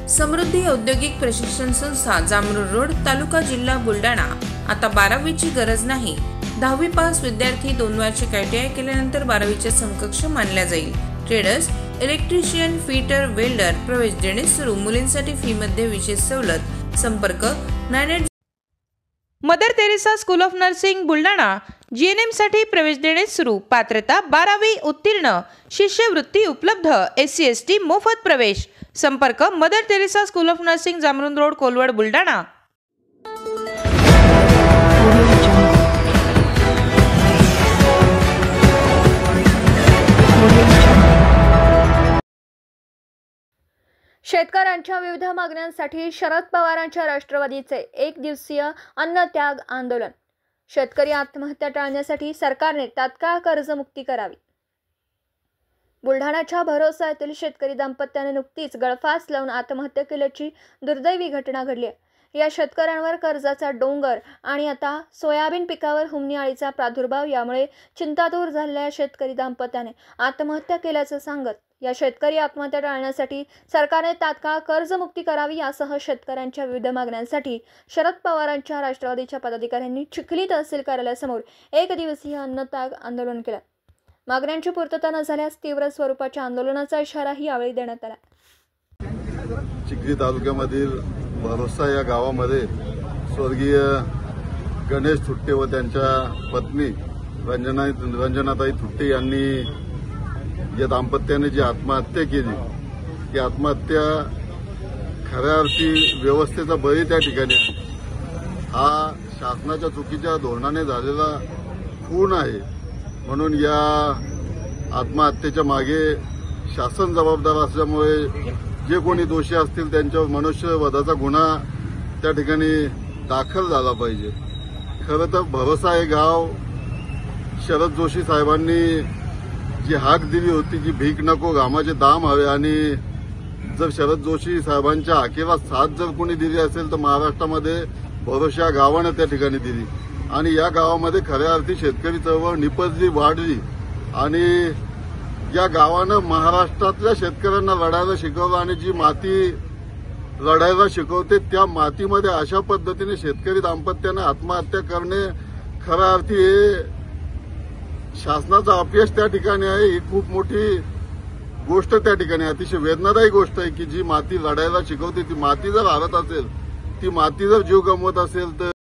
समृद्धी औद्योगिक प्रशिक्षण संस्था जामरूड रोड तालुका जिल्हा बुलढाणा। आता 12वीची गरज नाही। 10वी पास विद्यार्थी 2 वार्षिक ITI केल्यानंतर 12वीच्या समकक्ष मानल्या जाईल। ट्रेडर्स, इलेक्ट्रिशियन, फिटर, वेल्डर प्रवेश देणे सुरू। मुलींसाठी फी मध्ये विशेष सवलत। संपर्क 98 Mother Teresa school of nursing Buldhana. GNM साठी प्रवेश देणे सुरू। पात्रता 12वी उत्तीर्ण। शिष्यवृत्ती उपलब्ध। SC ST मोफत प्रवेश। संपर्क Mother Teresa school of nursing Jamrud road Kolwad Buldhana. शेतकऱ्यांच्या विविध मागण्यांसाठी शरद पवारांच्या राष्ट्रवादीचे 1 दिवसीय अन्नत्याग आंदोलन। शेतकरी आत्महत्या टाळण्यासाठी सरकारने तात्काळ कर्जमुक्ती करावी। बुलढाण्याच्या भरोसा येथील शेतकरी दाम्पत्याने नुकतीच गळफास लावून आत्महत्या केल्याची दुर्दैवी घटना घडली आहे। या शेतकऱ्यांवर कर्जाचा डोंगर आणि आता सोयाबीन पिकावर हुमणी अळीचा प्रादुर्भाव यामुळे चिंतातूर झालेल्या शेतकरी दाम्पत्याने आत्महत्या केल्याचं सांगत या शेतकरी आत्महत्या टाळण्यासाठी सरकारने तात्काळ कर्जमुक्ती करावी यासह शेतकऱ्यांच्या विविध मागण्यांसाठी शरद पवारांच्या राष्ट्रवादीच्या पदाधिकाऱ्यांनी चिखली तहसील कार्यालयासमोर 1 दिवसीय अन्नत्याग आंदोलन केलं। मागण्यांची पूर्तता न झाल्यास तीव्र स्वरूपाच्या आंदोलनाचा इशाराही यावेळी देण्यात आला। चिखली तालुक्यामधील भरोसा या गावामध्ये स्वर्गीय गणेश थुट्टे व त्यांच्या पत्नी रंजनाताई थुट्टे यांनी या दाम्पत्याने जी आत्महत्या केली ती आत्महत्या खऱ्या अर्थी व्यवस्थेचा बळी त्या ठिकाणी आहे। हा शासनाच्या चुकीच्या धोरणाने झालेला खून आहे। म्हणून या आत्महत्येच्या मागे शासन जबाबदार असल्यामुळे जे कोणी दोषी असतील त्यांच्यावर मनुष्यवधाचा गुन्हा त्या ठिकाणी दाखल झाला पाहिजे। खरं तर भरोसा हे गाव शरद जोशी साहेबांनी जी हाक दिली होती की भीक नको घामाचे दाम हवे, आणि जर शरद जोशी साहेबांच्या हाकेला साथ जर कोणी दिली असेल तर महाराष्ट्रामध्ये भरोसा या गावाने त्या ठिकाणी दिली। आणि या गावामध्ये खऱ्या अर्थी शेतकरी चळवळ निपजली, वाढली, आणि या गावानं महाराष्ट्रातल्या शेतकऱ्यांना लढायला शिकवलं, आणि जी माती लढायला शिकवते त्या मातीमध्ये अशा पद्धतीने शेतकरी दाम्पत्याने आत्महत्या करणे खऱ्या अर्थी हे शासनाचा अपयश त्या ठिकाणी आहे। ही खूप मोठी गोष्ट त्या ठिकाणी अतिशय वेदनादायी गोष्ट आहे की जी माती लढायला शिकवते ती माती जर हारत असेल, ती माती जर जीव गमवत असेल तर